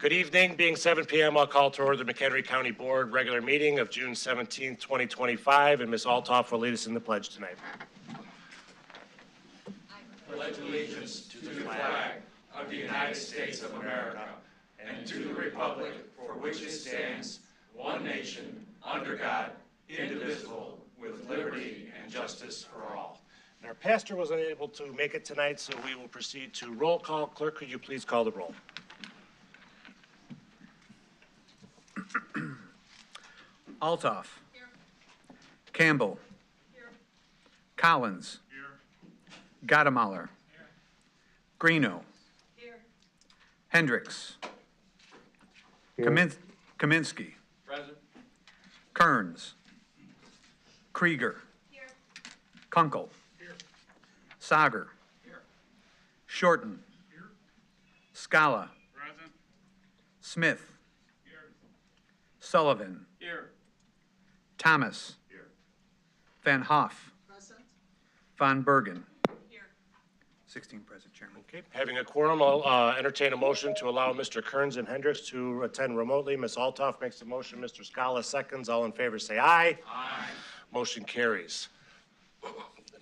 Good evening. Being 7 p.m., I'll call to order the McHenry County Board regular meeting of June 17, 2025, and Ms. Althoff will lead us in the pledge tonight. I pledge allegiance to the flag of the United States of America and to the republic for which it stands, one nation, under God, indivisible, with liberty and justice for all. And our pastor was unable to make it tonight, so we will proceed to roll call. Clerk, could you please call the roll? Althoff. Here. Campbell. Here. Collins. Here. Gottemoller. Here. Greeno. Here. Hendricks. Here. Kaminsky. Present. Kearns. Krieger. Here. Kunkel. Here. Sager. Here. Shorten. Here. Scala. Present. Smith. Here. Sullivan. Here. Thomas. Here. Van Hoff. Present. Von Bergen. Here. 16 present, Chairman. Okay. Having a quorum, I'll entertain a motion to allow Mr. Kearns and Hendricks to attend remotely. Ms. Althoff makes the motion. Mr. Scala seconds. All in favor say aye. Aye. Motion carries.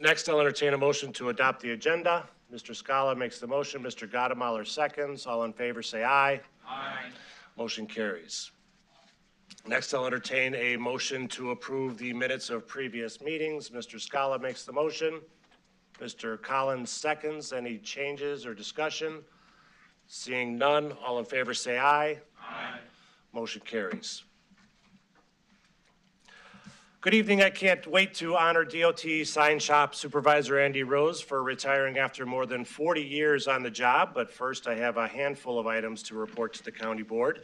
Next, I'll entertain a motion to adopt the agenda. Mr. Scala makes the motion. Mr. Gottemoller seconds. All in favor say aye. Aye. Motion carries. Next, I'll entertain a motion to approve the minutes of previous meetings. Mr. Scala makes the motion. Mr. Collins seconds. Any changes or discussion? Seeing none, all in favor say aye. Aye. Motion carries. Good evening. I can't wait to honor DOT Sign Shop Supervisor Andy Rose for retiring after more than 40 years on the job. But first, I have a handful of items to report to the County Board.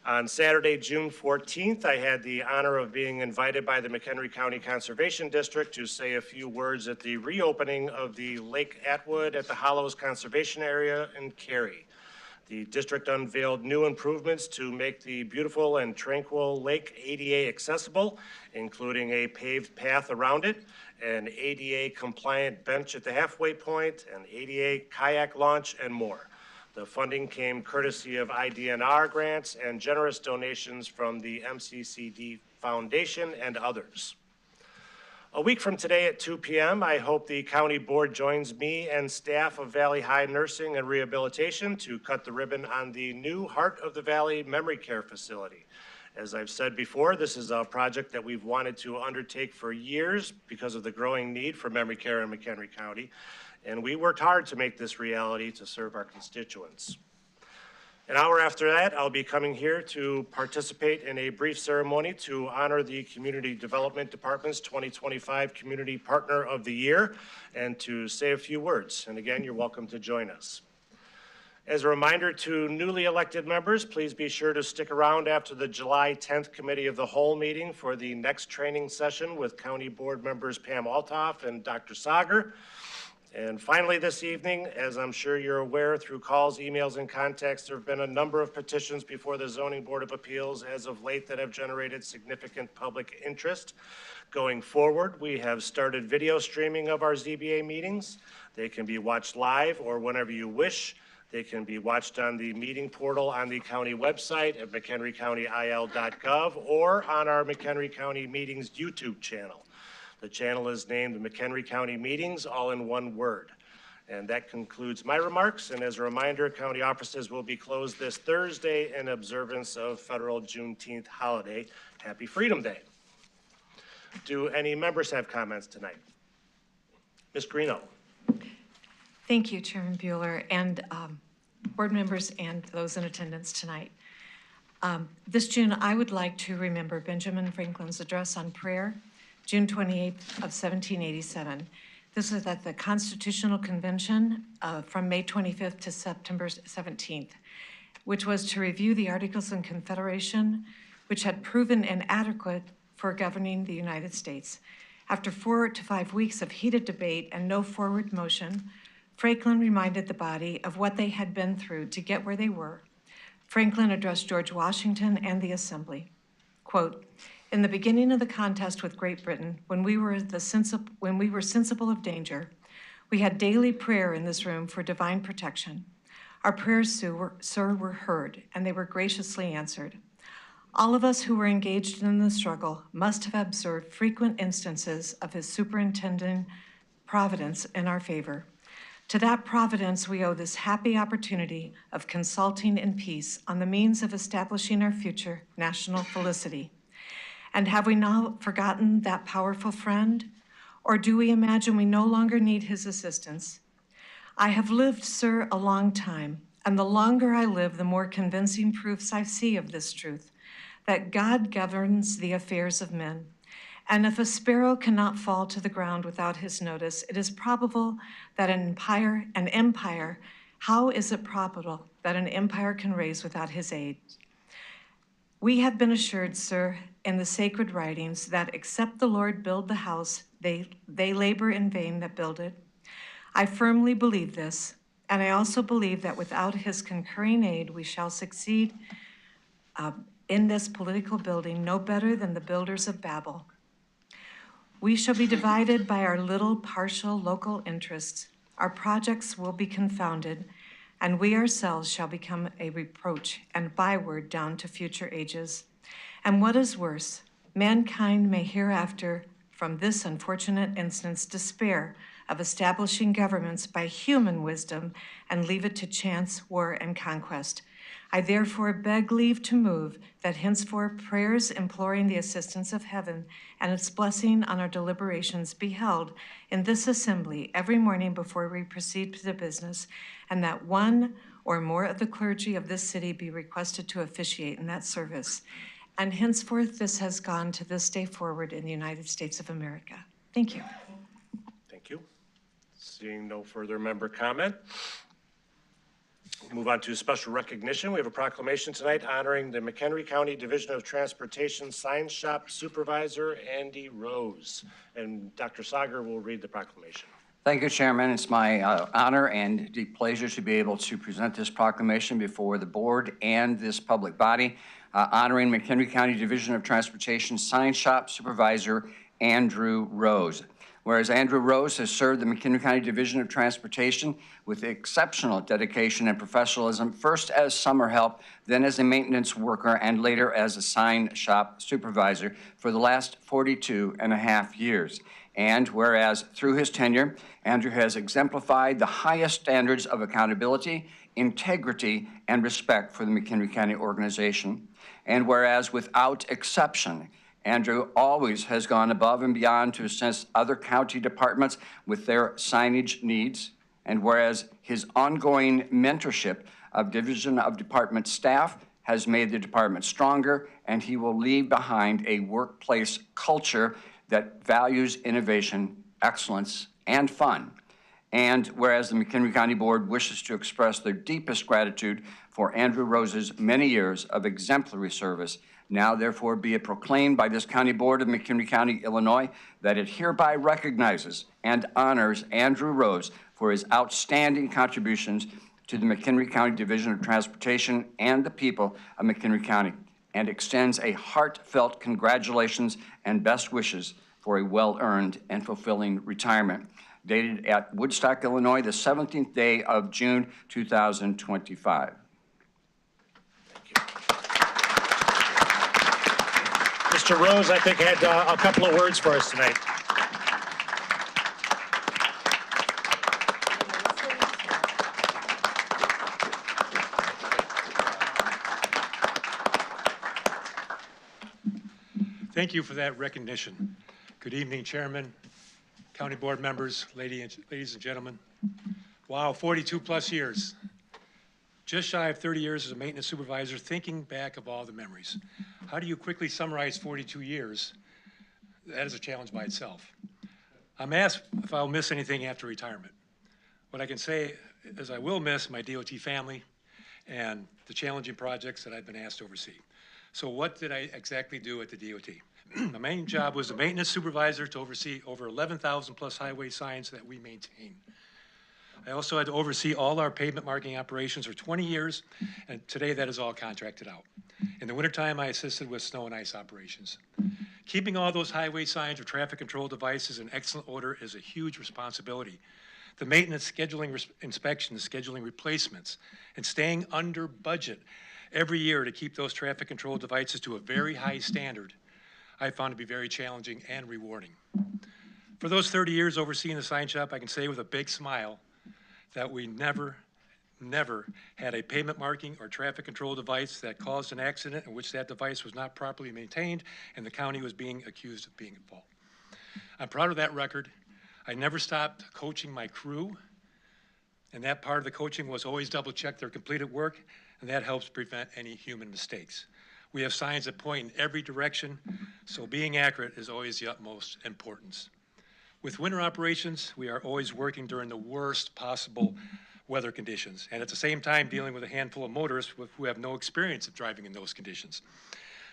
On Saturday, June 14th, I had the honor of being invited by the McHenry County Conservation District to say a few words at the reopening of the Lake Atwood at the Hollows Conservation Area in Cary. The district unveiled new improvements to make the beautiful and tranquil lake ADA accessible, including a paved path around it, an ADA compliant bench at the halfway point, an ADA kayak launch, and more. The funding came courtesy of IDNR grants and generous donations from the MCCD Foundation and others. A week from today at 2 p.m., I hope the County Board joins me and staff of Valley High Nursing and Rehabilitation to cut the ribbon on the new Heart of the Valley Memory Care Facility. As I've said before, this is a project that we've wanted to undertake for years because of the growing need for memory care in McHenry County. And we worked hard to make this reality to serve our constituents. An hour after that, I'll be coming here to participate in a brief ceremony to honor the Community Development Department's 2025 Community Partner of the Year and to say a few words. And again, you're welcome to join us. As a reminder to newly elected members, please be sure to stick around after the July 10th Committee of the Whole meeting for the next training session with County Board members Pam Althoff and Dr. Sager. And finally this evening, as I'm sure you're aware through calls, emails, and contacts, there have been a number of petitions before the Zoning Board of Appeals as of late that have generated significant public interest. Going forward, we have started video streaming of our ZBA meetings. They can be watched live or whenever you wish. They can be watched on the meeting portal on the county website at mchenrycountyil.gov or on our McHenry County Meetings YouTube channel. The channel is named McHenry County Meetings, all in one word. And that concludes my remarks. And as a reminder, county offices will be closed this Thursday in observance of federal Juneteenth holiday. Happy Freedom Day. Do any members have comments tonight? Ms. Greeno. Thank you, Chairman Bueller, and board members and those in attendance tonight. This June, I would like to remember Benjamin Franklin's address on prayer, June 28th of 1787. This is at the Constitutional Convention from May 25th to September 17th, which was to review the Articles of Confederation, which had proven inadequate for governing the United States. After 4 to 5 weeks of heated debate and no forward motion, Franklin reminded the body of what they had been through to get where they were. Franklin addressed George Washington and the Assembly. Quote, "In the beginning of the contest with Great Britain, when we were sensible of danger, we had daily prayer in this room for divine protection. Our prayers, sir, were heard, and they were graciously answered. All of us who were engaged in the struggle must have observed frequent instances of his superintending providence in our favor. To that providence, we owe this happy opportunity of consulting in peace on the means of establishing our future national felicity. And have we now forgotten that powerful friend? Or do we imagine we no longer need his assistance? I have lived, sir, a long time, and the longer I live, the more convincing proofs I see of this truth, that God governs the affairs of men. And if a sparrow cannot fall to the ground without his notice, it is probable that an empire, how is it probable that an empire can raise without his aid? We have been assured, sir, in the sacred writings that except the Lord build the house, they labor in vain that build it. I firmly believe this, and I also believe that without his concurring aid, we shall succeed in this political building no better than the builders of Babel. We shall be divided by our little partial local interests. Our projects will be confounded, and we ourselves shall become a reproach and byword down to future ages. And what is worse, mankind may hereafter, from this unfortunate instance, despair of establishing governments by human wisdom and leave it to chance, war, and conquest. I therefore beg leave to move that henceforth prayers imploring the assistance of heaven and its blessing on our deliberations be held in this assembly every morning before we proceed to the business, and that one or more of the clergy of this city be requested to officiate in that service. And henceforth this has gone to this day forward in the United States of America. Thank you. Thank you. Seeing no further member comment. Move on to special recognition. We have a proclamation tonight honoring the McHenry County Division of Transportation Sign Shop Supervisor Andy Rose. And Dr. Sager will read the proclamation. Thank you, Chairman. It's my honor and deep pleasure to be able to present this proclamation before the board and this public body, honoring McHenry County Division of Transportation Sign Shop Supervisor Andrew Rose. Whereas Andrew Rose has served the McHenry County Division of Transportation with exceptional dedication and professionalism, first as summer help, then as a maintenance worker, and later as a sign shop supervisor for the last 42.5 years. And whereas through his tenure, Andrew has exemplified the highest standards of accountability, integrity, and respect for the McHenry County organization. And whereas without exception, Andrew always has gone above and beyond to assist other county departments with their signage needs. And whereas his ongoing mentorship of Division of Department staff has made the department stronger, and he will leave behind a workplace culture that values innovation, excellence, and fun. And whereas the McHenry County Board wishes to express their deepest gratitude for Andrew Rose's many years of exemplary service, now therefore be it proclaimed by this County Board of McHenry County, Illinois, that it hereby recognizes and honors Andrew Rose for his outstanding contributions to the McHenry County Division of Transportation and the people of McHenry County, and extends a heartfelt congratulations and best wishes for a well-earned and fulfilling retirement. Dated at Woodstock, Illinois, the 17th day of June, 2025. Mr. Rose, I think, had a couple of words for us tonight. Thank you for that recognition. Good evening, Chairman, County Board members, ladies and gentlemen. Wow, 42 plus years. Just shy of 30 years as a maintenance supervisor, thinking back of all the memories. How do you quickly summarize 42 years? That is a challenge by itself. I'm asked if I'll miss anything after retirement. What I can say is I will miss my DOT family and the challenging projects that I've been asked to oversee. So what did I exactly do at the DOT? My main job was the maintenance supervisor to oversee over 11,000 plus highway signs that we maintain. I also had to oversee all our pavement marking operations for 20 years, and today that is all contracted out. In the wintertime, I assisted with snow and ice operations. Keeping all those highway signs or traffic control devices in excellent order is a huge responsibility. The maintenance, scheduling inspections, scheduling replacements, and staying under budget every year to keep those traffic control devices to a very high standard, I found to be very challenging and rewarding. For those 30 years overseeing the sign shop, I can say with a big smile that we never had a pavement marking or traffic control device that caused an accident in which that device was not properly maintained and the county was being accused of being at fault. I'm proud of that record. I never stopped coaching my crew, and that part of the coaching was always double check their completed work, and that helps prevent any human mistakes. We have signs that point in every direction, so being accurate is always the utmost importance. With winter operations, we are always working during the worst possible weather conditions, and at the same time dealing with a handful of motorists who have no experience of driving in those conditions.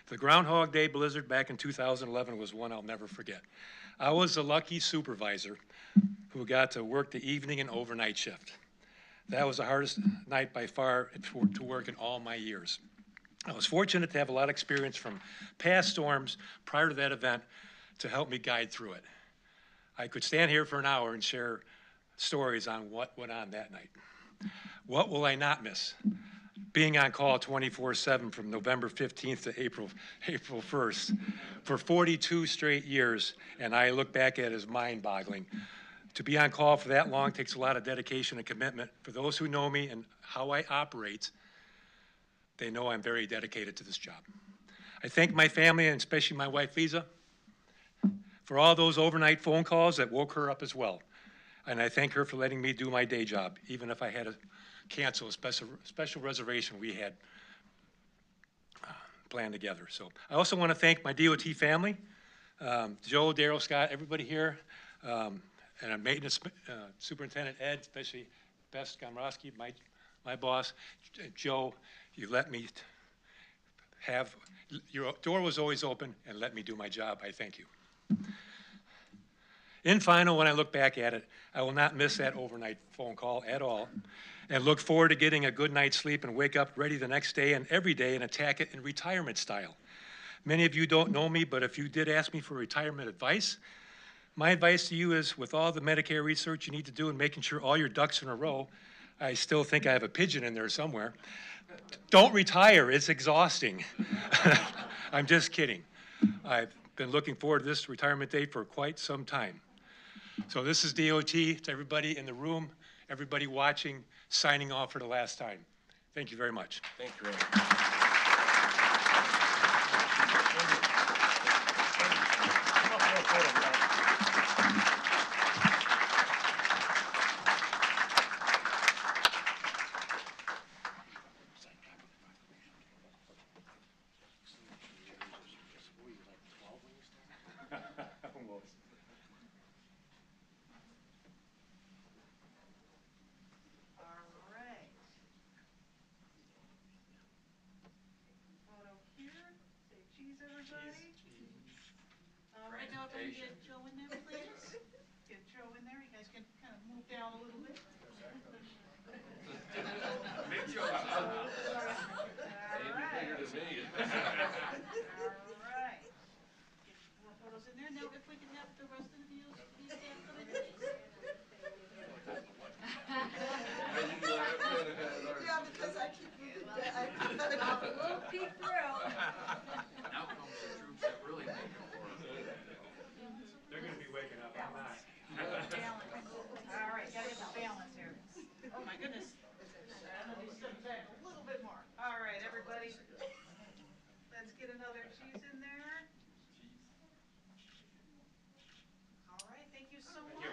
The Groundhog Day blizzard back in 2011 was one I'll never forget. I was the lucky supervisor who got to work the evening and overnight shift. That was the hardest night by far to work in all my years. I was fortunate to have a lot of experience from past storms prior to that event to help me guide through it. I could stand here for an hour and share stories on what went on that night. What will I not miss? Being on call 24/7 from November 15th to April 1st for 42 straight years, and I look back at it as mind-boggling. To be on call for that long takes a lot of dedication and commitment. For those who know me and how I operate, they know I'm very dedicated to this job. I thank my family, and especially my wife, Lisa, for all those overnight phone calls that woke her up as well. And I thank her for letting me do my day job, even if I had to cancel a special reservation we had planned together. So I also want to thank my DOT family, Joe, Daryl, Scott, everybody here, and our maintenance superintendent, Ed, especially Bess Gomrowski, my boss. Joe, you let me have, your door was always open and let me do my job. I thank you. In final, when I look back at it, I will not miss that overnight phone call at all, and look forward to getting a good night's sleep and wake up ready the next day and every day and attack it in retirement style. Many of you don't know me, but if you did ask me for retirement advice, my advice to you is, with all the Medicare research you need to do and making sure all your ducks in a row, I still think I have a pigeon in there somewhere. Don't retire, it's exhausting. I'm just kidding. I've been looking forward to this retirement day for quite some time. So this is DOT, to everybody in the room, everybody watching, signing off for the last time. Thank you very much. Thank you, Randy. Right now, if we can get Joe in there, please. Get Joe in there. You guys can kind of move down a little bit. Big Joe. Maybe bigger than me. All right. Get more photos in there. Now, if we can have the rest of the deals, please stand for the days. Yeah, because I keep moving back. We'll peek through. Now comes the troops that really make it for us. They're going to be waking up, I'm not. All right, gotta get the balance here. Oh my goodness. I'm gonna do some back a little bit more. All right, everybody. Let's get another cheese in there. All right, thank you so much.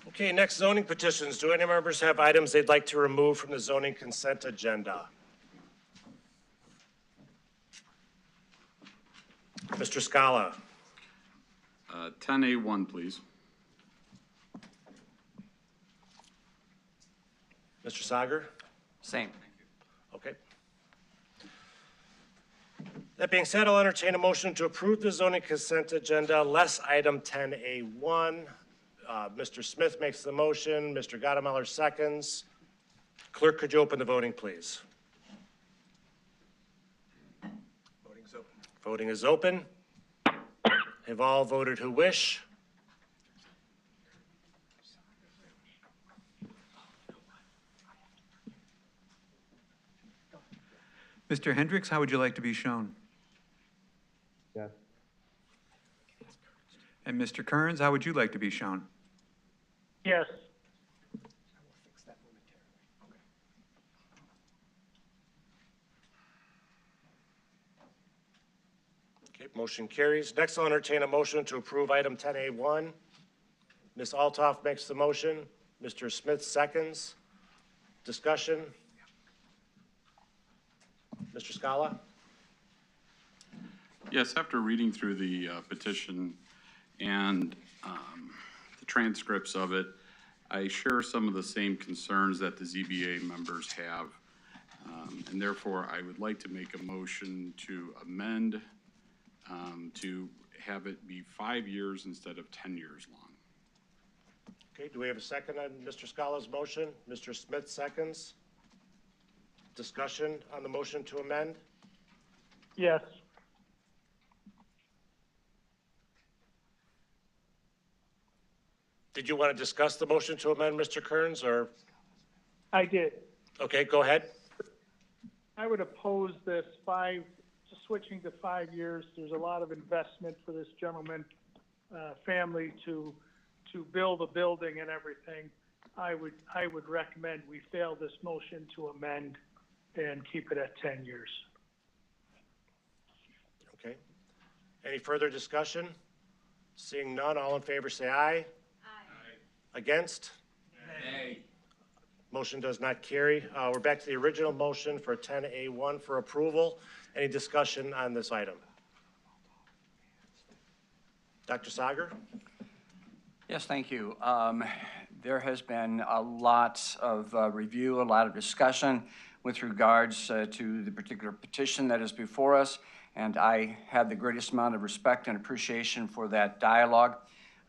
Okay, next zoning petitions. Do any members have items they'd like to remove from the zoning consent agenda? Mr. Scala. 10A1, please. Mr. Sager? Same. Okay. That being said, I'll entertain a motion to approve the zoning consent agenda, less item 10A1. Mr. Smith makes the motion, Mr. Gottemeller seconds. Clerk, could you open the voting, please? Voting's open. Voting is open. Have all voted who wish? Mr. Hendricks, how would you like to be shown? Yes. And Mr. Kearns, how would you like to be shown? Yes. Okay, motion carries. Next, I'll entertain a motion to approve item 10A1. Ms. Altoff makes the motion. Mr. Smith seconds. Discussion? Mr. Scala? Yes, after reading through the petition and the transcripts of it, I share some of the same concerns that the ZBA members have. And therefore, I would like to make a motion to amend to have it be 5 years instead of 10 years long. Okay, do we have a second on Mr. Scala's motion? Mr. Smith seconds. Discussion on the motion to amend? Yes. Did you want to discuss the motion to amend, Mr. Kearns, or? I did. Okay, go ahead. I would oppose this switching to 5 years. There's a lot of investment for this gentleman, family to build a building and everything. I would recommend we fail this motion to amend and keep it at 10 years. Okay. Any further discussion? Seeing none, all in favor say aye. Aye. Against? Nay. Motion does not carry. We're back to the original motion for 10A1 for approval. Any discussion on this item? Dr. Sager? Yes, thank you. There has been a lot of review, a lot of discussion with regards to the particular petition that is before us, and I have the greatest amount of respect and appreciation for that dialogue.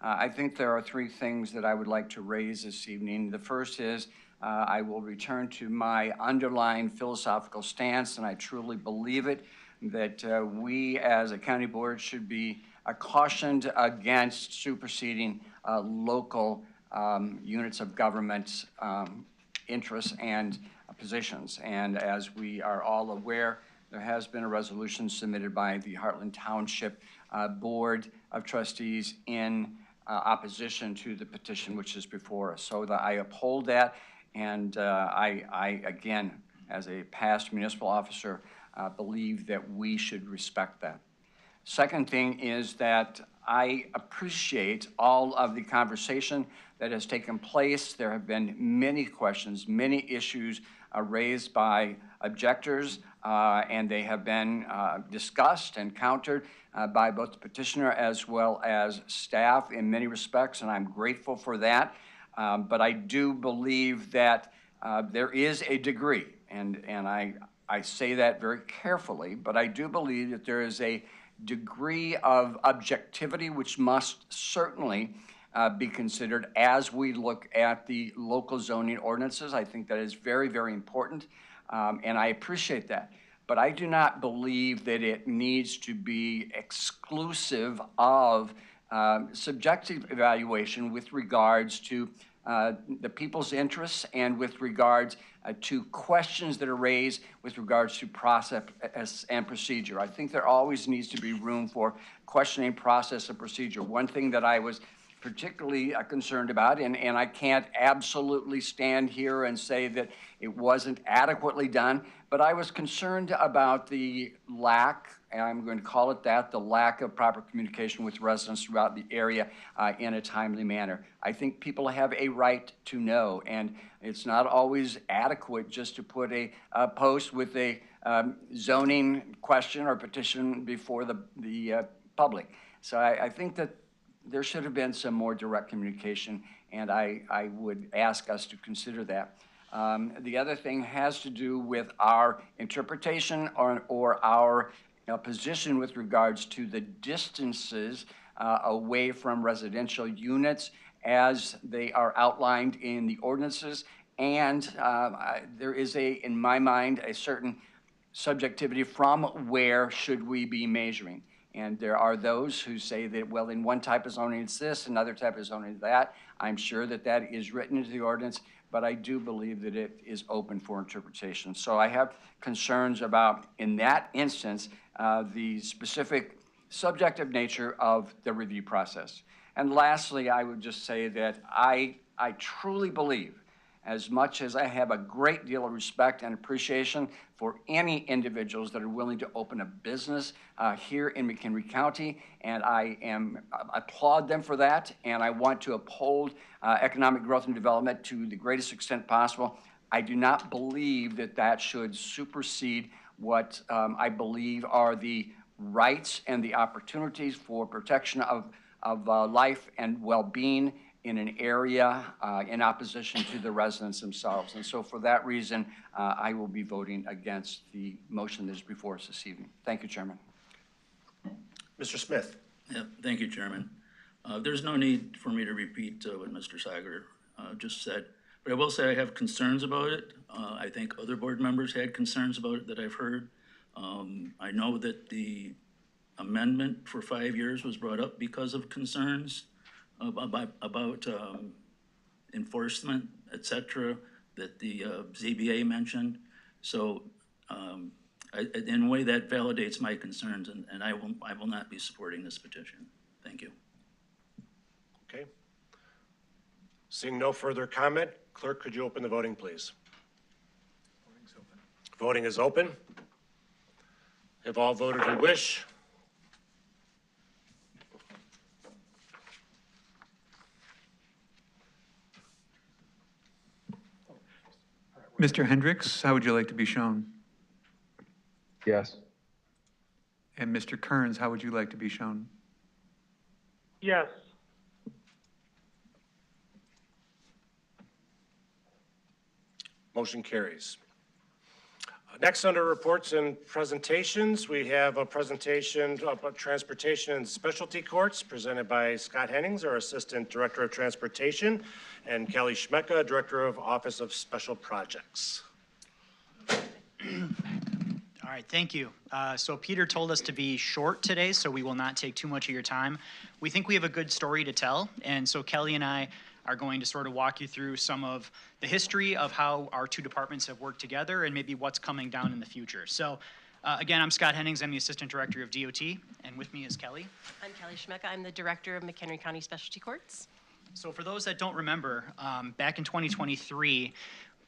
I think there are three things that I would like to raise this evening. The first is I will return to my underlying philosophical stance, and I truly believe it, that we as a county board should be cautioned against superseding local units of government interests and positions. And as we are all aware, there has been a resolution submitted by the Hartland Township Board of Trustees in opposition to the petition which is before us. So that I uphold that, and I again, as a past municipal officer, believe that we should respect that. Second thing is that I appreciate all of the conversation that has taken place. There have been many questions, many issues raised by objectors, and they have been discussed and countered by both the petitioner as well as staff in many respects, and I'm grateful for that. But I do believe that there is a degree, and I say that very carefully, but I do believe that there is a degree of objectivity which must certainly be considered as we look at the local zoning ordinances. I think that is very, very important, and I appreciate that. But I do not believe that it needs to be exclusive of subjective evaluation with regards to the people's interests and with regards to questions that are raised with regards to process and procedure. I think there always needs to be room for questioning process and procedure. One thing that I was particularly concerned about, and I can't absolutely stand here and say that it wasn't adequately done, but I was concerned about the lack, and I'm going to call it that, the lack of proper communication with residents throughout the area in a timely manner. I think people have a right to know, and it's not always adequate just to put a post with a zoning question or petition before the public. So I think that there should have been some more direct communication, and I would ask us to consider that. The other thing has to do with our interpretation or our position with regards to the distances away from residential units as they are outlined in the ordinances. And there is in my mind, a certain subjectivity from where should we be measuring. And there are those who say that, well, in one type of zoning it's this, another type of zoning is that. I'm sure that that is written into the ordinance, but I do believe that it is open for interpretation. So I have concerns about, in that instance, the specific subjective nature of the review process. And lastly, I would just say that I truly believe, as much as I have a great deal of respect and appreciation for any individuals that are willing to open a business here in McHenry County, and I applaud them for that, and I want to uphold economic growth and development to the greatest extent possible. I do not believe that that should supersede what I believe are the rights and the opportunities for protection of life and well-being in an area in opposition to the residents themselves. And so for that reason, I will be voting against the motion that is before us this evening. Thank you, Chairman. Mr. Smith. Yeah, thank you, Chairman. There's no need for me to repeat what Mr. Sager just said, but I will say I have concerns about it. I think other board members had concerns about it that I've heard. I know that the amendment for 5 years was brought up because of concerns about enforcement, et cetera, that the ZBA mentioned. So in a way that validates my concerns, and I will not be supporting this petition. Thank you. Okay. Seeing no further comment, clerk, could you open the voting, please? Voting's open. Voting is open. Have all voted who wish? Mr. Hendricks, how would you like to be shown? Yes. And Mr. Kearns, how would you like to be shown? Yes. Motion carries. Next, under reports and presentations, we have a presentation about transportation and specialty courts presented by Scott Hennings, our Assistant Director of Transportation, and Kelly Schmecka, Director of Office of Special Projects. All right, thank you. So Peter told us to be short today, so we will not take too much of your time. We think we have a good story to tell, and so Kelly and I are going to sort of walk you through some of the history of how our two departments have worked together and maybe what's coming down in the future. So again, I'm Scott Hennings. I'm the Assistant Director of DOT, and with me is Kelly. I'm Kelly Schmecka. I'm the Director of McHenry County Specialty Courts. So for those that don't remember, back in 2023,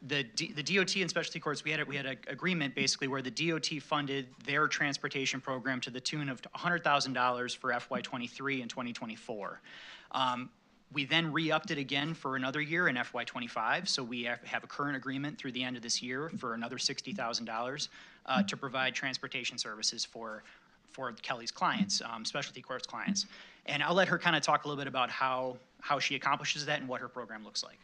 the DOT and specialty courts, we had an agreement basically where the DOT funded their transportation program to the tune of $100,000 for FY23 and 2024. We then re-upped it again for another year in FY25, so we have a current agreement through the end of this year for another $60,000 to provide transportation services for Kelly's clients, specialty courts clients. And I'll let her kind of talk a little bit about how she accomplishes that and what her program looks like.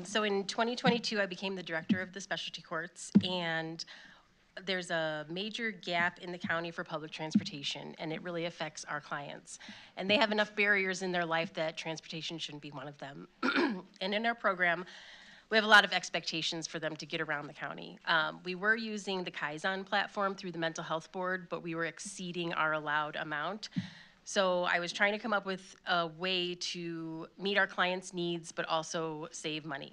So in 2022, I became the director of the specialty courts, and there's a major gap in the county for public transportation, and it really affects our clients. And they have enough barriers in their life that transportation shouldn't be one of them. And in our program, we have a lot of expectations for them to get around the county. We were using the Kaizen platform through the mental health board, but we were exceeding our allowed amount. So I was trying to come up with a way to meet our clients' needs, but also save money.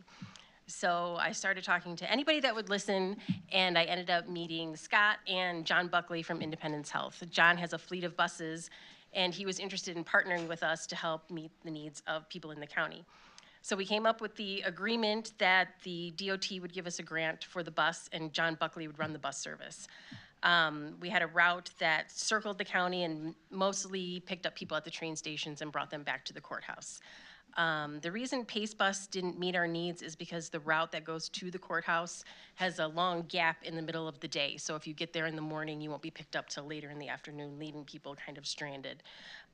So I started talking to anybody that would listen, and I ended up meeting Scott and John Buckley from Independence Health. John has a fleet of buses, and he was interested in partnering with us to help meet the needs of people in the county. So we came up with the agreement that the DOT would give us a grant for the bus, and John Buckley would run the bus service. We had a route that circled the county and mostly picked up people at the train stations and brought them back to the courthouse. The reason Pace Bus didn't meet our needs is because the route that goes to the courthouse has a long gap in the middle of the day. So if you get there in the morning, you won't be picked up till later in the afternoon, leaving people kind of stranded.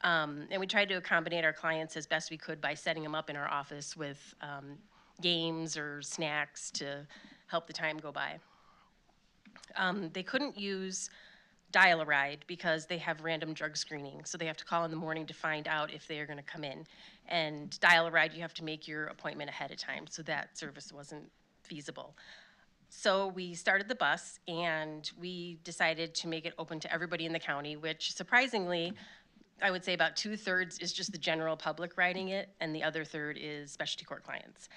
And we tried to accommodate our clients as best we could by setting them up in our office with games or snacks to help the time go by. They couldn't use dial a ride because they have random drug screening. So they have to call in the morning to find out if they are going to come in. And dial a ride, you have to make your appointment ahead of time. So that service wasn't feasible. So we started the bus and we decided to make it open to everybody in the county, which surprisingly, I would say about 2/3 is just the general public riding it, and the other third is specialty court clients.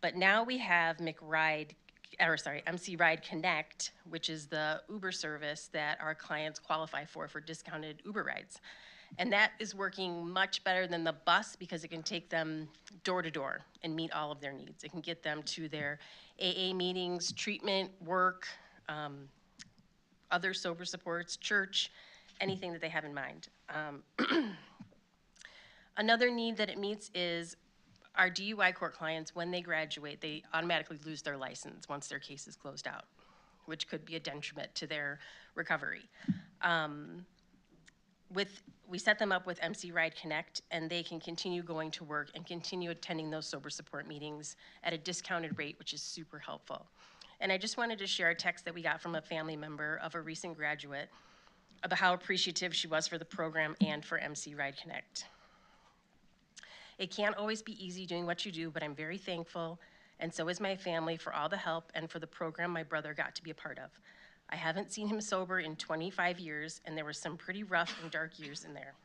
But now we have MC Ride Connect, which is the Uber service that our clients qualify for discounted Uber rides. And that is working much better than the bus because it can take them door to door and meet all of their needs. It can get them to their AA meetings, treatment, work, other sober supports, church, anything that they have in mind. Another need that it meets is our DUI court clients, when they graduate, they automatically lose their license once their case is closed out, which could be a detriment to their recovery. We set them up with MC Ride Connect, and they can continue going to work and continue attending those sober support meetings at a discounted rate, which is super helpful. And I just wanted to share a text that we got from a family member of a recent graduate about how appreciative she was for the program and for MC Ride Connect. It can't always be easy doing what you do, but I'm very thankful, and so is my family, for all the help and for the program my brother got to be a part of. I haven't seen him sober in 25 years, and there were some pretty rough and dark years in there.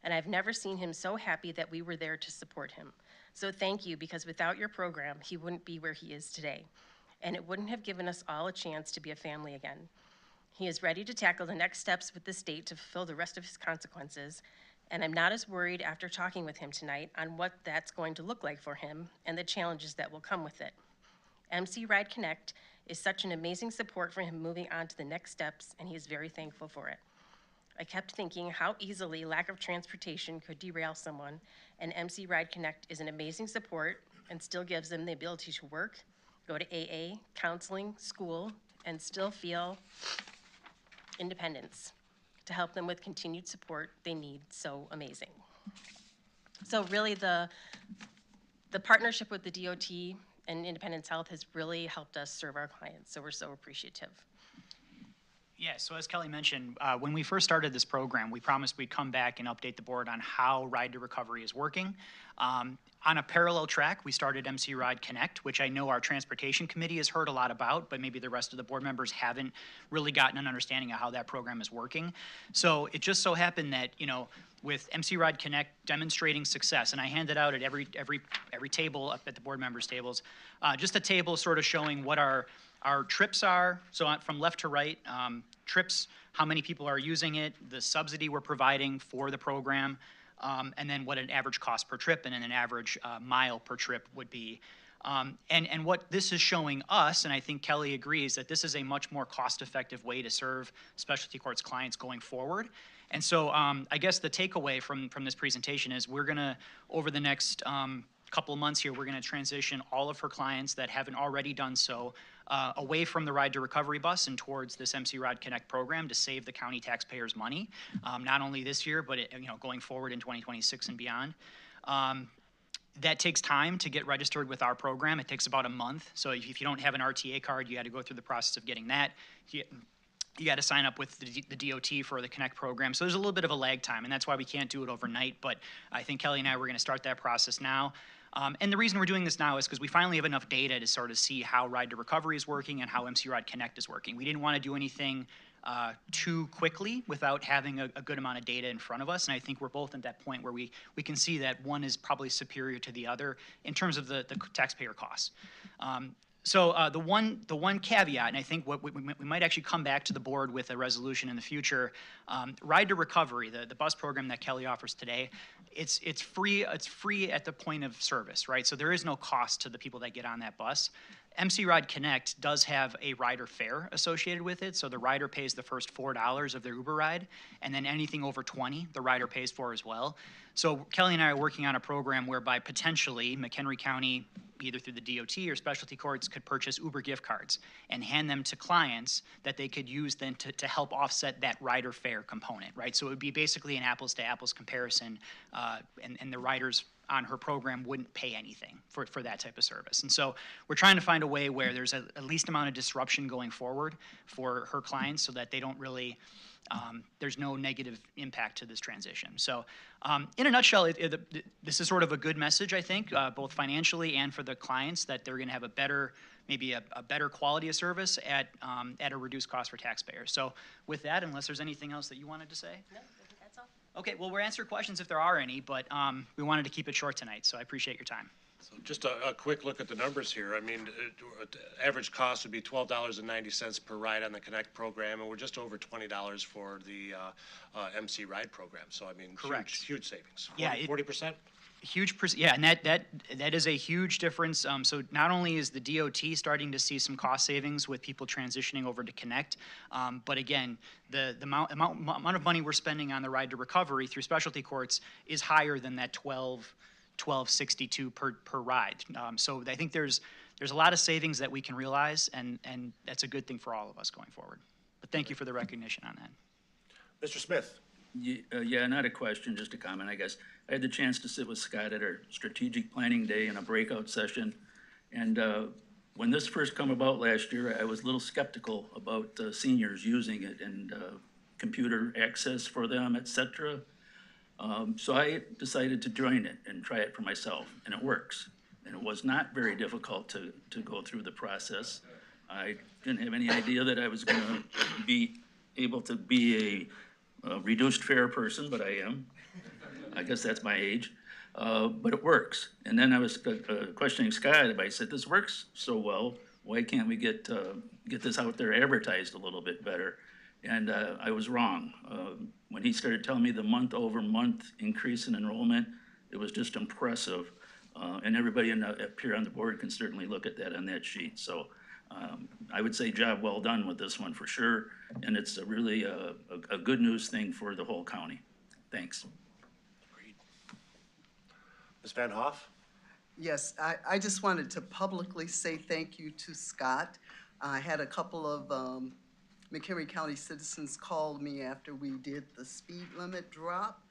And I've never seen him so happy that we were there to support him. So thank you, because without your program, he wouldn't be where he is today. And it wouldn't have given us all a chance to be a family again. He is ready to tackle the next steps with the state to fulfill the rest of his consequences, and I'm not as worried after talking with him tonight on what that's going to look like for him and the challenges that will come with it. MC Ride Connect is such an amazing support for him moving on to the next steps, and he is very thankful for it. I kept thinking how easily lack of transportation could derail someone, and MC Ride Connect is an amazing support and still gives them the ability to work, go to AA, counseling, school, and still feel independence to help them with continued support they need so amazing. So really the partnership with the DOT and Independence Health has really helped us serve our clients, so we're so appreciative. Yeah, so as Kelly mentioned, when we first started this program, we promised we'd come back and update the board on how Ride to Recovery is working. On a parallel track, we started MC Ride Connect, which I know our Transportation Committee has heard a lot about, but maybe the rest of the board members haven't really gotten an understanding of how that program is working. So it just so happened that, with MC Ride Connect demonstrating success, and I handed out at every table up at the board members' tables, just a table sort of showing what our trips are, so from left to right, trips, how many people are using it, the subsidy we're providing for the program, and then what an average cost per trip and then an average mile per trip would be. And what this is showing us, and I think Kelly agrees, that this is a much more cost-effective way to serve specialty courts clients going forward. And so I guess the takeaway from this presentation is we're gonna, over the next couple of months here, we're gonna transition all of her clients that haven't already done so away from the Ride to Recovery bus and towards this MC Ride Connect program to save the county taxpayers money, not only this year, but going forward in 2026 and beyond. That takes time to get registered with our program. It takes about a month. So if you don't have an RTA card, you got to go through the process of getting that. You got to sign up with the DOT for the Connect program. So there's a little bit of a lag time, and that's why we can't do it overnight. But I think Kelly and I, we're going to start that process now. And the reason we're doing this now is because we finally have enough data to sort of see how Ride to Recovery is working and how MC Ride Connect is working. We didn't want to do anything too quickly without having a good amount of data in front of us. And I think we're both at that point where we can see that one is probably superior to the other in terms of the taxpayer costs. So the one caveat, and I think what we might actually come back to the board with a resolution in the future, Ride to Recovery, the bus program that Kelly offers today, it's free at the point of service, right? So there is no cost to the people that get on that bus. MC Ride Connect does have a rider fare associated with it, so the rider pays the first $4 of their Uber ride, and then anything over $20, the rider pays for as well. So Kelly and I are working on a program whereby potentially McHenry County, either through the DOT or specialty courts, could purchase Uber gift cards and hand them to clients that they could use then to help offset that rider fare component, right? So it would be basically an apples to apples comparison, and the riders on her program wouldn't pay anything for that type of service. And so we're trying to find a way where there's a least amount of disruption going forward for her clients so that they don't really, there's no negative impact to this transition. So in a nutshell, this is sort of a good message, I think, both financially and for the clients, that they're going to have a better, maybe a better quality of service at a reduced cost for taxpayers. So with that, unless there's anything else that you wanted to say? No, that's all. Okay, well, we'll answer questions if there are any, but we wanted to keep it short tonight, so I appreciate your time. So just a quick look at the numbers here. I mean, average cost would be $12.90 per ride on the Connect program, and we're just over $20 for the MC Ride program. So I mean, Correct. huge savings. Yeah, 40%? Huge, yeah, and that is a huge difference. So not only is the DOT starting to see some cost savings with people transitioning over to Connect, but again, the amount of money we're spending on the Ride to Recovery through specialty courts is higher than that $12.62 per ride. So I think there's a lot of savings that we can realize, and that's a good thing for all of us going forward. But thank you for the recognition on that. Mr. Smith. Yeah, not a question, just a comment, I guess. I had the chance to sit with Scott at our strategic planning day in a breakout session. And when this first come about last year, I was a little skeptical about seniors using it and computer access for them, et cetera. So I decided to join it and try it for myself, and it works. And it was not very difficult to go through the process. I didn't have any idea that I was going to be able to be a reduced fare person, but I am. I guess that's my age. But it works. And then I was questioning Scott. I said, this works so well. Why can't we get this out there advertised a little bit better? And I was wrong. When he started telling me the month-over-month increase in enrollment, it was just impressive. And everybody up here on the board can certainly look at that on that sheet. So I would say job well done with this one for sure. And it's really a good news thing for the whole county. Thanks. Agreed. Ms. Van Hoff? Yes, I just wanted to publicly say thank you to Scott. I had a couple of McHenry County citizens called me after we did the speed limit drop,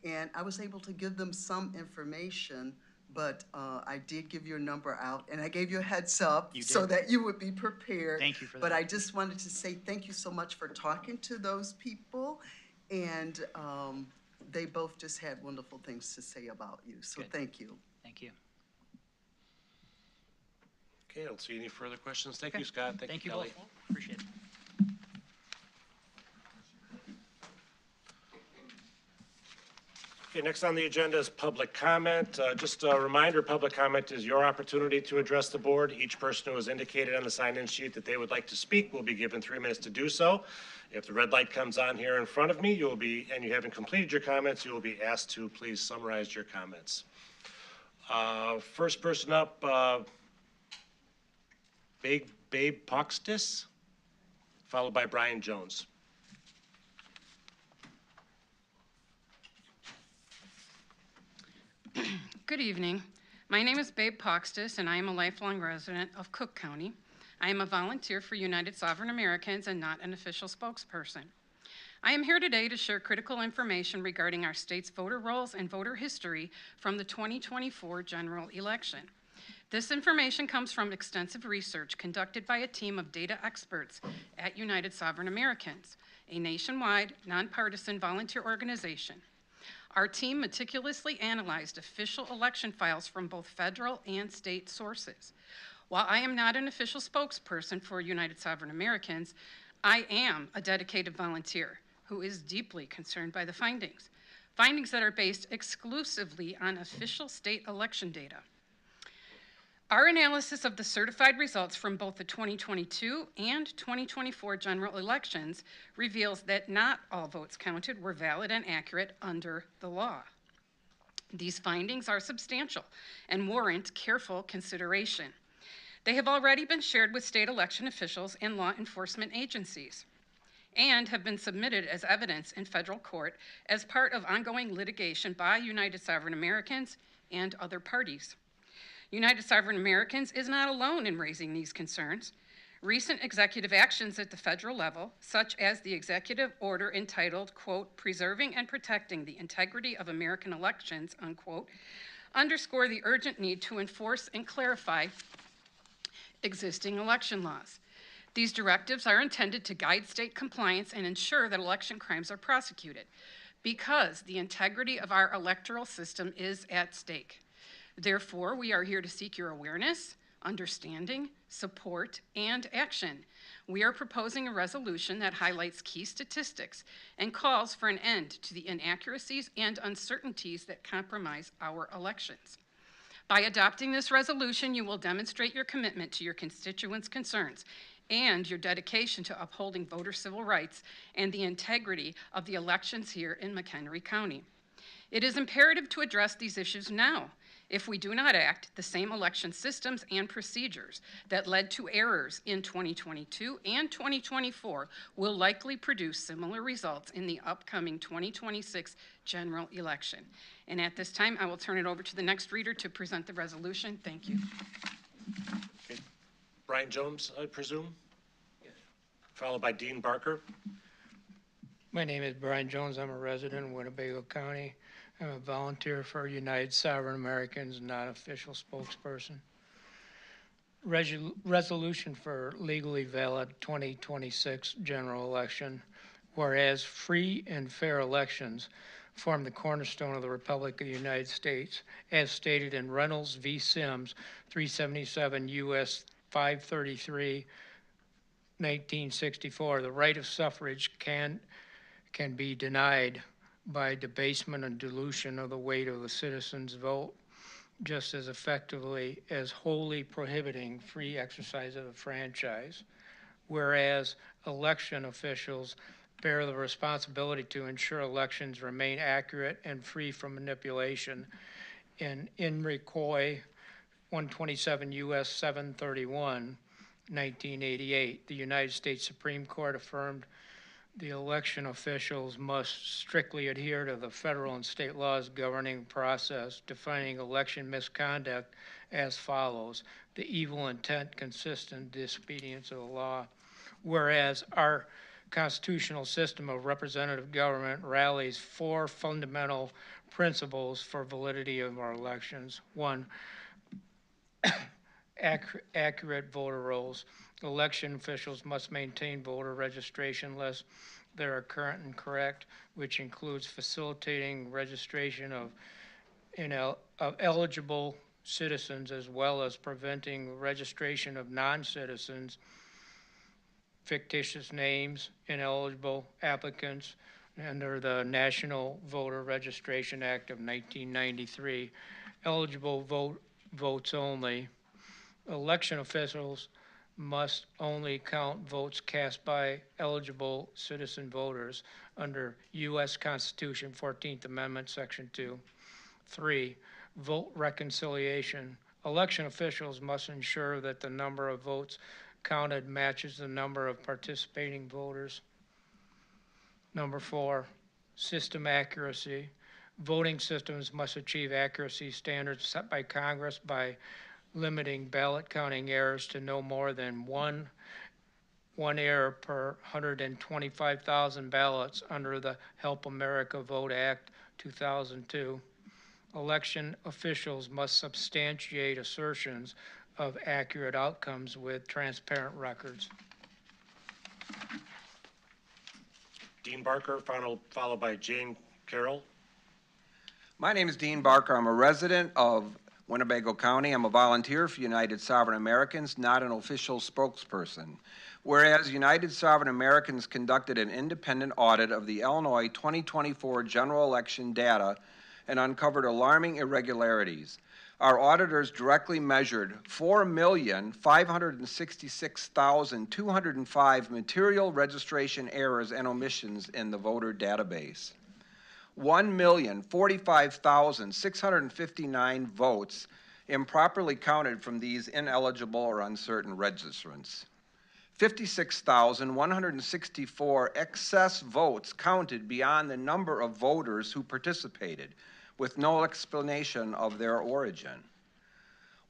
and I was able to give them some information, but I did give your number out, and I gave you a heads up so that you would be prepared. Thank you for that. But I just wanted to say thank you so much for talking to those people, and they both just had wonderful things to say about you, so Good. thank you. Thank you. Okay, I don't see any further questions. Thank you, Scott. Thank you, Kelly. Both. Appreciate it. Okay, next on the agenda is public comment. Just a reminder, public comment is your opportunity to address the board. Each person who has indicated on the sign-in sheet that they would like to speak will be given 3 minutes to do so. If the red light comes on here in front of me, and you haven't completed your comments, you will be asked to please summarize your comments. First person up, Babe Poxtis, followed by Brian Jones. Good evening. My name is Babe Poxtis, and I am a lifelong resident of Cook County. I am a volunteer for United Sovereign Americans and not an official spokesperson. I am here today to share critical information regarding our state's voter rolls and voter history from the 2024 general election. This information comes from extensive research conducted by a team of data experts at United Sovereign Americans, a nationwide, nonpartisan volunteer organization. Our team meticulously analyzed official election files from both federal and state sources. While I am not an official spokesperson for United Sovereign Americans, I am a dedicated volunteer who is deeply concerned by the findings that are based exclusively on official state election data. Our analysis of the certified results from both the 2022 and 2024 general elections reveals that not all votes counted were valid and accurate under the law. These findings are substantial and warrant careful consideration. They have already been shared with state election officials and law enforcement agencies, and have been submitted as evidence in federal court as part of ongoing litigation by United Sovereign Americans and other parties. United Sovereign Americans is not alone in raising these concerns. Recent executive actions at the federal level, such as the executive order entitled, quote, "Preserving and Protecting the Integrity of American Elections," unquote, underscore the urgent need to enforce and clarify existing election laws. These directives are intended to guide state compliance and ensure that election crimes are prosecuted, because the integrity of our electoral system is at stake. Therefore, we are here to seek your awareness, understanding, support, and action. We are proposing a resolution that highlights key statistics and calls for an end to the inaccuracies and uncertainties that compromise our elections. By adopting this resolution, you will demonstrate your commitment to your constituents' concerns and your dedication to upholding voter civil rights and the integrity of the elections here in McHenry County. It is imperative to address these issues now. If we do not act, the same election systems and procedures that led to errors in 2022 and 2024 will likely produce similar results in the upcoming 2026 general election. And at this time, I will turn it over to the next reader to present the resolution. Thank you. Okay. Brian Jones, I presume? Yes. Followed by Dean Barker. My name is Brian Jones. I'm a resident in Winnebago County. I'm a volunteer for United Sovereign Americans, non-official spokesperson. Resolution for legally valid 2026 general election. Whereas free and fair elections form the cornerstone of the Republic of the United States, as stated in Reynolds v. Sims, 377 U.S. 533, 1964, the right of suffrage can be denied by debasement and dilution of the weight of the citizens' vote, just as effectively as wholly prohibiting free exercise of the franchise. Whereas election officials bear the responsibility to ensure elections remain accurate and free from manipulation. In Coy 127 U.S. 731, 1988, the United States Supreme Court affirmed the election officials must strictly adhere to the federal and state laws governing process, defining election misconduct as follows: the evil intent, consistent disobedience of the law. Whereas our constitutional system of representative government rallies four fundamental principles for validity of our elections. One, accurate voter rolls. Election officials must maintain voter registration lists that are current and correct, which includes facilitating registration of eligible citizens, as well as preventing registration of non-citizens, fictitious names, ineligible applicants under the National Voter Registration Act of 1993. Eligible votes only. Election officials must only count votes cast by eligible citizen voters under U.S. Constitution 14th Amendment, Section 2. 3, vote reconciliation. Election officials must ensure that the number of votes counted matches the number of participating voters. Number 4, system accuracy. Voting systems must achieve accuracy standards set by Congress by limiting ballot counting errors to no more than one error per 125,000 ballots under the Help America Vote Act 2002. Election officials must substantiate assertions of accurate outcomes with transparent records. Dean Barker, followed by Jane Carroll. My name is Dean Barker. I'm a resident of Winnebago County. I'm a volunteer for United Sovereign Americans, not an official spokesperson. Whereas United Sovereign Americans conducted an independent audit of the Illinois 2024 general election data and uncovered alarming irregularities. Our auditors directly measured 4,566,205 material registration errors and omissions in the voter database. 1,045,659 votes improperly counted from these ineligible or uncertain registrants. 56,164 excess votes counted beyond the number of voters who participated, with no explanation of their origin.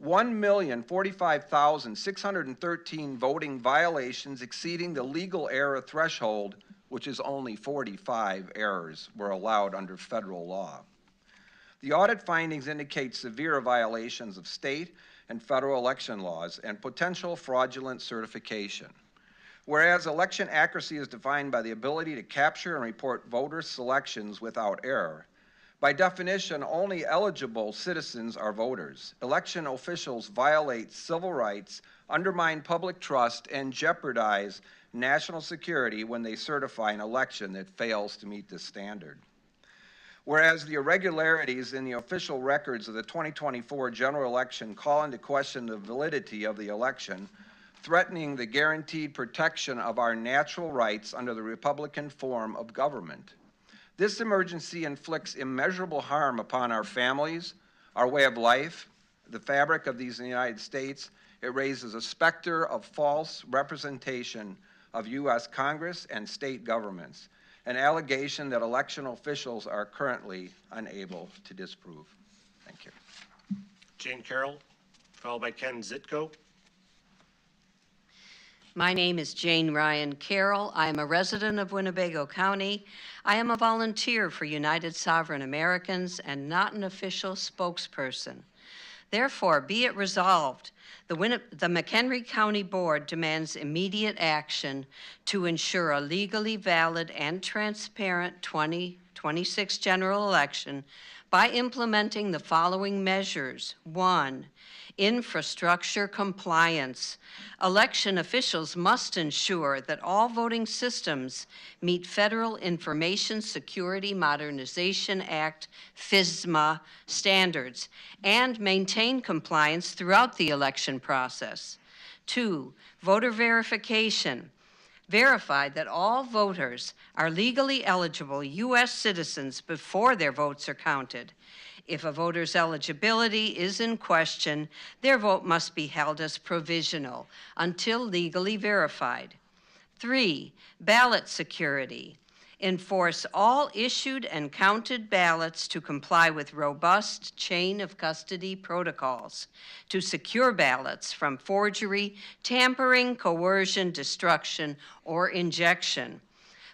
1,045,613 voting violations exceeding the legal error threshold, which is only 45 errors were allowed under federal law. The audit findings indicate severe violations of state and federal election laws and potential fraudulent certification. Whereas election accuracy is defined by the ability to capture and report voter selections without error. By definition, only eligible citizens are voters. Election officials violate civil rights, undermine public trust, and jeopardize national security when they certify an election that fails to meet this standard. Whereas the irregularities in the official records of the 2024 general election call into question the validity of the election, threatening the guaranteed protection of our natural rights under the Republican form of government. This emergency inflicts immeasurable harm upon our families, our way of life, the fabric of these United States. It raises a specter of false representation of U.S. Congress and state governments, an allegation that election officials are currently unable to disprove. Thank you. Jane Carroll, followed by Ken Zitko. My name is Jane Ryan Carroll. I am a resident of Winnebago County. I am a volunteer for United Sovereign Americans and not an official spokesperson. Therefore, be it resolved, the McHenry County Board demands immediate action to ensure a legally valid and transparent 2026 general election by implementing the following measures. 1, infrastructure compliance. Election officials must ensure that all voting systems meet Federal Information Security Modernization Act, FISMA, standards and maintain compliance throughout the election process. 2, voter verification. Verify that all voters are legally eligible U.S. citizens before their votes are counted. If a voter's eligibility is in question, their vote must be held as provisional until legally verified. 3, ballot security. Enforce all issued and counted ballots to comply with robust chain of custody protocols to secure ballots from forgery, tampering, coercion, destruction, or injection.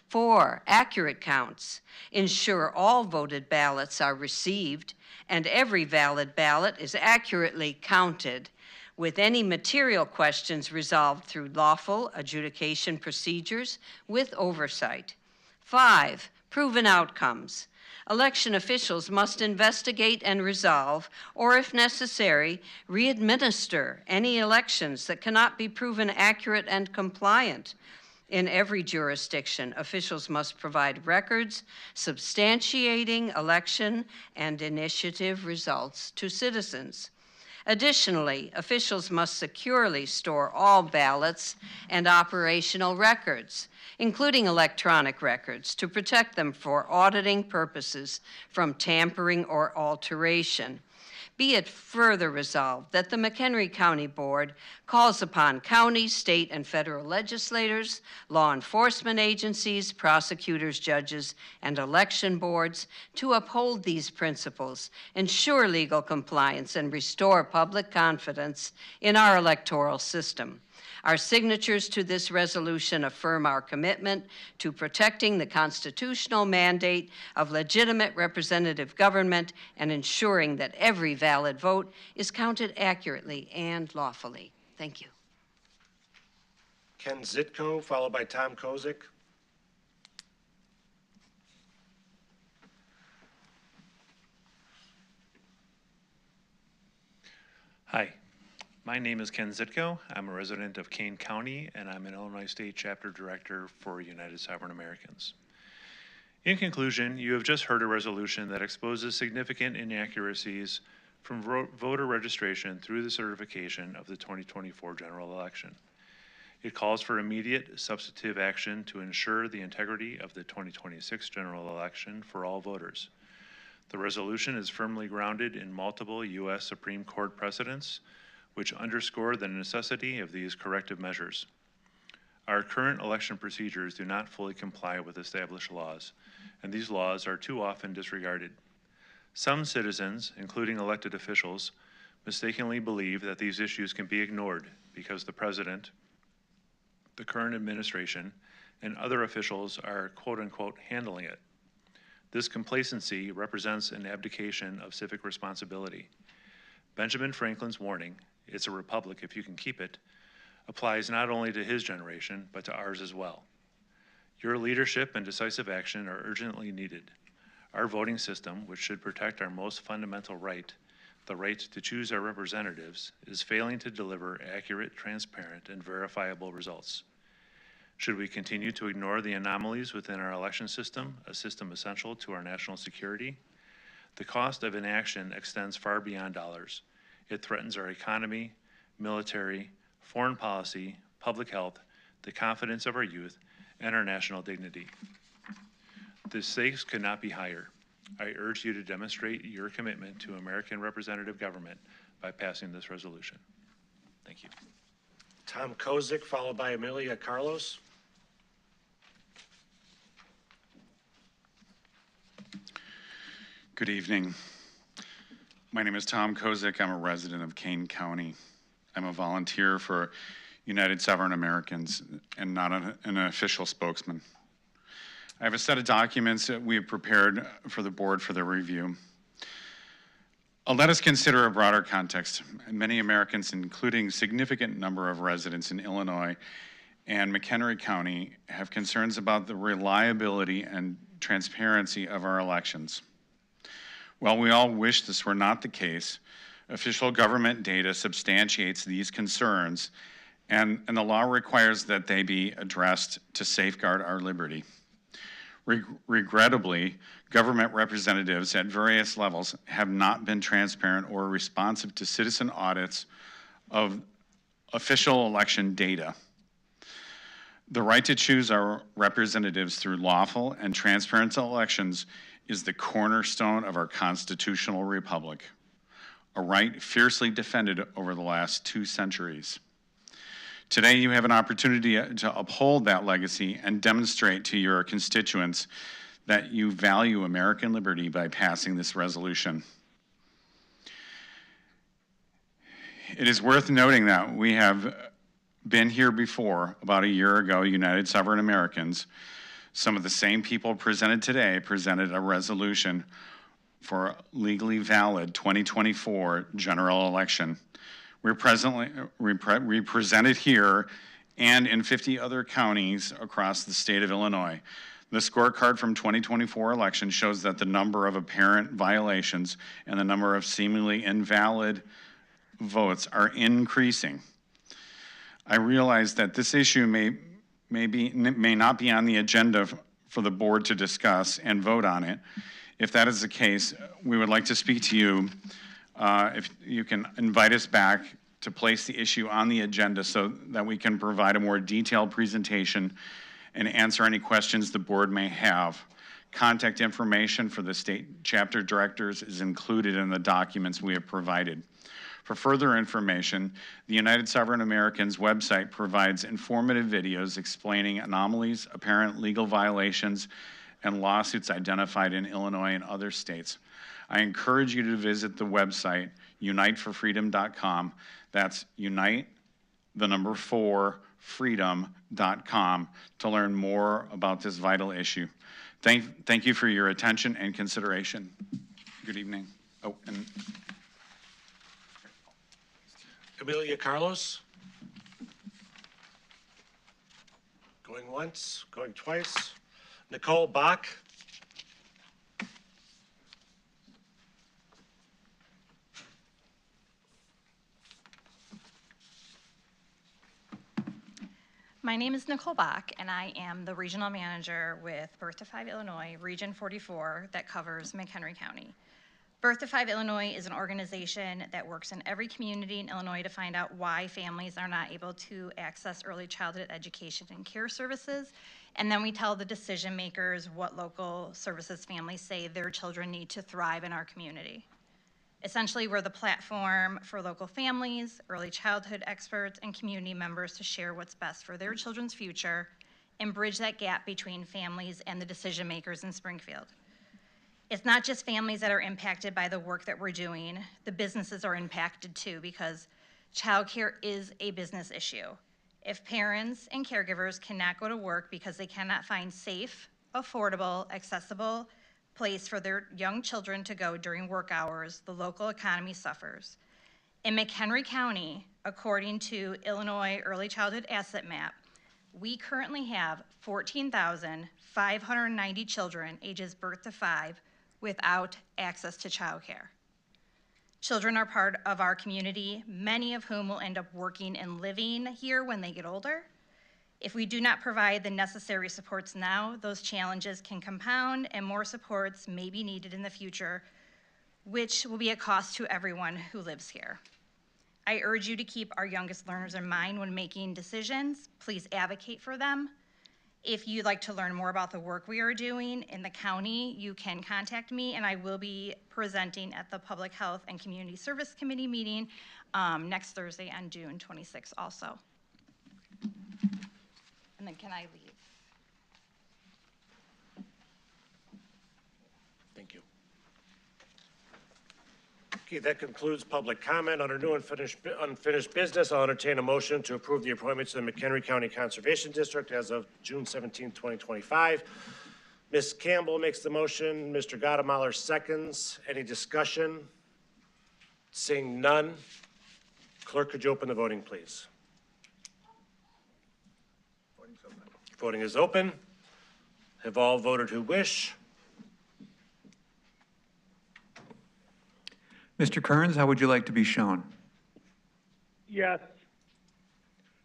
4, accurate counts. Ensure all voted ballots are received and every valid ballot is accurately counted, with any material questions resolved through lawful adjudication procedures with oversight. 5, proven outcomes. Election officials must investigate and resolve, or if necessary, re-administer any elections that cannot be proven accurate and compliant. In every jurisdiction, officials must provide records substantiating election and initiative results to citizens. Additionally, officials must securely store all ballots and operational records, including electronic records, to protect them for auditing purposes from tampering or alteration. Be it further resolved that the McHenry County Board calls upon county, state, and federal legislators, law enforcement agencies, prosecutors, judges, and election boards to uphold these principles, ensure legal compliance, and restore public confidence in our electoral system. Our signatures to this resolution affirm our commitment to protecting the constitutional mandate of legitimate representative government and ensuring that every valid vote is counted accurately and lawfully. Thank you. Ken Zitko, followed by Tom Kozik. Hi, my name is Ken Zitko. I'm a resident of Kane County, and I'm an Illinois State Chapter Director for United Sovereign Americans. In conclusion, you have just heard a resolution that exposes significant inaccuracies from voter registration through the certification of the 2024 general election. It calls for immediate substantive action to ensure the integrity of the 2026 general election for all voters. The resolution is firmly grounded in multiple U.S. Supreme Court precedents, which underscore the necessity of these corrective measures. Our current election procedures do not fully comply with established laws, and these laws are too often disregarded. Some citizens, including elected officials, mistakenly believe that these issues can be ignored because the president, the current administration, and other officials are quote-unquote handling it. This complacency represents an abdication of civic responsibility. Benjamin Franklin's warning, "It's a republic if you can keep it," applies not only to his generation, but to ours as well. Your leadership and decisive action are urgently needed. Our voting system, which should protect our most fundamental right, the right to choose our representatives, is failing to deliver accurate, transparent, and verifiable results. Should we continue to ignore the anomalies within our election system, a system essential to our national security? The cost of inaction extends far beyond dollars. It threatens our economy, military, foreign policy, public health, the confidence of our youth, and our national dignity. The stakes could not be higher. I urge you to demonstrate your commitment to American representative government by passing this resolution. Thank you. Tom Kozik, followed by Amelia Carlos. Good evening. My name is Tom Kozik. I'm a resident of Kane County. I'm a volunteer for United Sovereign Americans and not an official spokesman. I have a set of documents that we have prepared for the board for their review. Let us consider a broader context. Many Americans, including a significant number of residents in Illinois and McHenry County, have concerns about the reliability and transparency of our elections. While we all wish this were not the case, official government data substantiates these concerns, and the law requires that they be addressed to safeguard our liberty. Regrettably, government representatives at various levels have not been transparent or responsive to citizen audits of official election data. The right to choose our representatives through lawful and transparent elections is the cornerstone of our constitutional republic, a right fiercely defended over the last 2 centuries. Today, you have an opportunity to uphold that legacy and demonstrate to your constituents that you value American liberty by passing this resolution. It is worth noting that we have been here before, about a year ago, United Sovereign Americans. Some of the same people presented today presented a resolution for legally valid 2024 general election. We present it here and in 50 other counties across the state of Illinois. The scorecard from 2024 election shows that the number of apparent violations and the number of seemingly invalid votes are increasing. I realize that this issue may not be on the agenda for the board to discuss and vote on it. If that is the case, we would like to speak to you. If you can invite us back to place the issue on the agenda so that we can provide a more detailed presentation and answer any questions the board may have. Contact information for the state chapter directors is included in the documents we have provided. For further information, the United Sovereign Americans website provides informative videos explaining anomalies, apparent legal violations, and lawsuits identified in Illinois and other states. I encourage you to visit the website, uniteforfreedom.com. That's unite, the number 4, freedom.com to learn more about this vital issue. Thank you for your attention and consideration. Good evening. Oh, and Amelia Carlos. Going once, going twice. Nicole Bach. My name is Nicole Bach, and I am the regional manager with Birth to 5 Illinois, Region 44, that covers McHenry County. Birth to 5 Illinois is an organization that works in every community in Illinois to find out why families are not able to access early childhood education and care services. And then we tell the decision makers what local services families say their children need to thrive in our community. Essentially, we're the platform for local families, early childhood experts, and community members to share what's best for their children's future and bridge that gap between families and the decision makers in Springfield. It's not just families that are impacted by the work that we're doing. The businesses are impacted too, because childcare is a business issue. If parents and caregivers cannot go to work because they cannot find safe, affordable, accessible place for their young children to go during work hours, the local economy suffers. In McHenry County, according to Illinois Early Childhood Asset Map, we currently have 14,590 children ages birth to 5 without access to childcare. Children are part of our community, many of whom will end up working and living here when they get older. If we do not provide the necessary supports now, those challenges can compound and more supports may be needed in the future, which will be a cost to everyone who lives here. I urge you to keep our youngest learners in mind when making decisions. Please advocate for them. If you'd like to learn more about the work we are doing in the county, you can contact me, and I will be presenting at the Public Health and Community Service Committee meeting next Thursday on June 26th also. And then can I leave? Thank you. Okay, that concludes public comment. Under new and unfinished business, I'll entertain a motion to approve the appointments to the McHenry County Conservation District as of June 17, 2025. Ms. Campbell makes the motion. Mr. Gottemoller seconds. Any discussion? Seeing none. Clerk, could you open the voting, please? Voting is open. Have all voted who wish? Mr. Kearns, how would you like to be shown? Yes.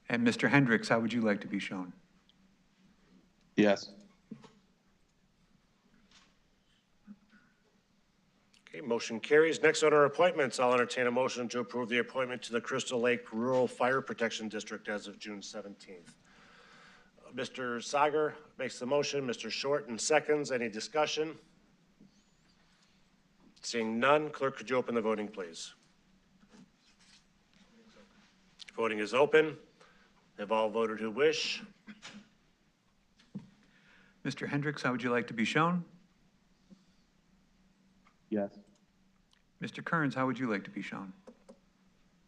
And Mr. Hendricks, how would you like to be shown? Yes. Okay, motion carries. Next on our appointments, I'll entertain a motion to approve the appointment to the Crystal Lake Rural Fire Protection District as of June 17th. Mr. Sager makes the motion. Mr. Shorten seconds. Any discussion? Seeing none, clerk, could you open the voting, please? Voting is open. Have all voted who wish? Mr. Hendricks, how would you like to be shown? Yes. Mr. Kearns, how would you like to be shown?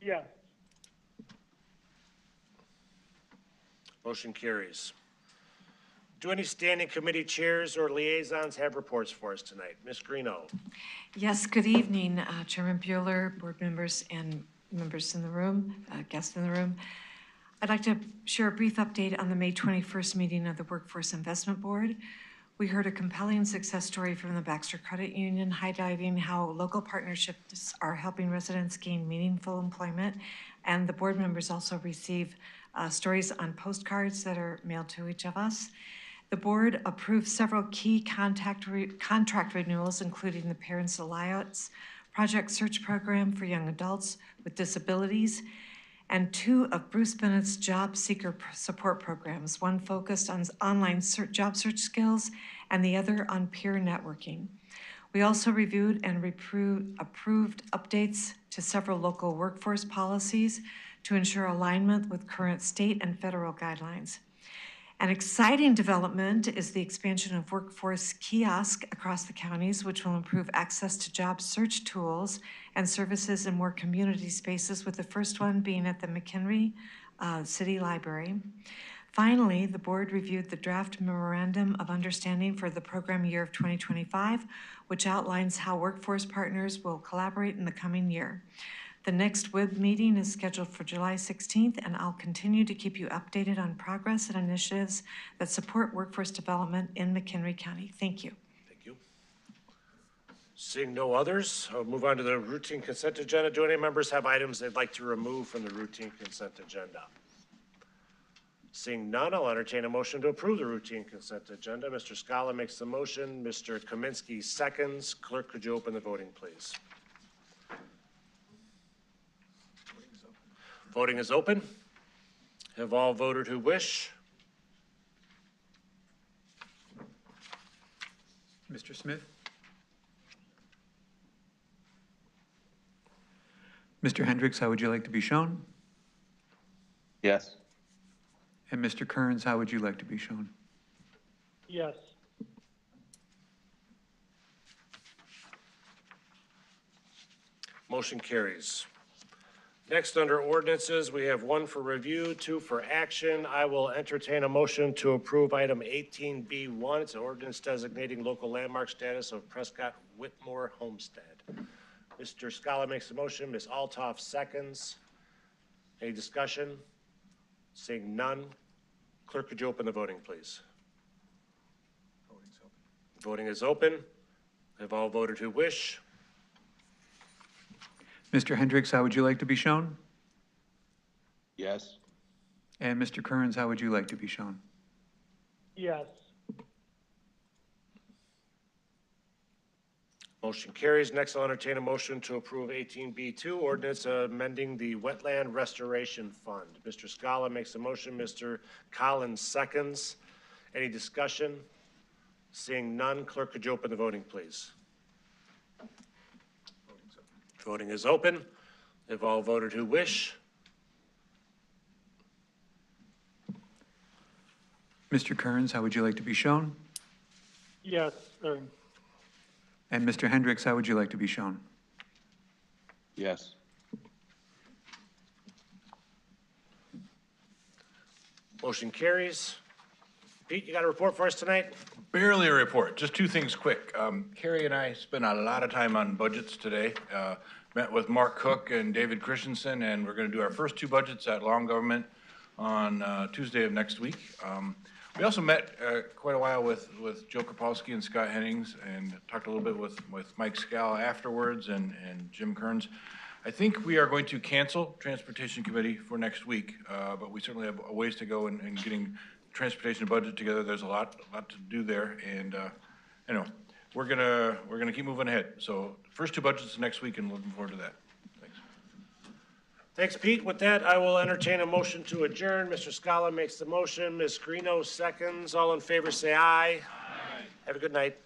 Yes. Motion carries. Do any standing committee chairs or liaisons have reports for us tonight? Ms. Greeno. Yes, good evening, Chairman Bueller, board members, and members in the room, guests in the room. I'd like to share a brief update on the May 21st meeting of the Workforce Investment Board. We heard a compelling success story from the Baxter Credit Union highlighting how local partnerships are helping residents gain meaningful employment, and the board members also receive stories on postcards that are mailed to each of us. The board approved several key contract renewals, including the Parents Alliance Project Search Program for young adults with disabilities, and 2 of Bruce Bennett's job seeker support programs, one focused on online job search skills and the other on peer networking. We also reviewed and approved updates to several local workforce policies to ensure alignment with current state and federal guidelines. An exciting development is the expansion of workforce kiosk across the counties, which will improve access to job search tools and services in more community spaces, with the first one being at the McHenry City Library. Finally, the board reviewed the draft memorandum of understanding for the program year of 2025, which outlines how workforce partners will collaborate in the coming year. The next WIB meeting is scheduled for July 16th, and I'll continue to keep you updated on progress and initiatives that support workforce development in McHenry County. Thank you. Thank you. Seeing no others, I'll move on to the routine consent agenda. Do any members have items they'd like to remove from the routine consent agenda? Seeing none, I'll entertain a motion to approve the routine consent agenda. Mr. Scala makes the motion. Mr. Kaminsky seconds. Clerk, could you open the voting, please? Voting is open. Have all voted who wish? Mr. Smith? Mr. Hendricks, how would you like to be shown? Yes. And Mr. Kearns, how would you like to be shown? Yes. Motion carries. Next, under ordinances, we have one for review, two for action. I will entertain a motion to approve item 18B1. It's an ordinance designating local landmark status of Prescott, Whittemore, Homestead. Mr. Scala makes the motion. Ms. Altoff seconds. Any discussion? Seeing none. Clerk, could you open the voting, please? Voting is open. Have all voted who wish? Mr. Hendricks, how would you like to be shown? Yes. And Mr. Kearns, how would you like to be shown? Yes. Motion carries. Next, I'll entertain a motion to approve 18B2, ordinance amending the Wetland Restoration Fund. Mr. Scala makes a motion. Mr. Collins seconds. Any discussion? Seeing none, clerk, could you open the voting, please? Voting is open. Have all voted who wish? Mr. Kearns, how would you like to be shown? Yes. And Mr. Hendricks, how would you like to be shown? Yes. Motion carries. Pete, you got a report for us tonight? Barely a report, just two things quick. Carrie and I spent a lot of time on budgets today. Met with Mark Cook and David Christensen, and we're going to do our first two budgets at Long Government on Tuesday of next week. We also met quite a while with Joe Kapowski and Scott Hennings, and talked a little bit with Mike Scala afterwards and Jim Kearns. I think we are going to cancel Transportation Committee for next week, but we certainly have a ways to go in getting transportation budget together. There's a lot to do there, and you know, we're gonna keep moving ahead. So first two budgets next week, and looking forward to that. Thanks. Thanks, Pete. With that, I will entertain a motion to adjourn. Mr. Scala makes the motion. Ms. Greeno seconds. All in favor say aye. Aye. Have a good night.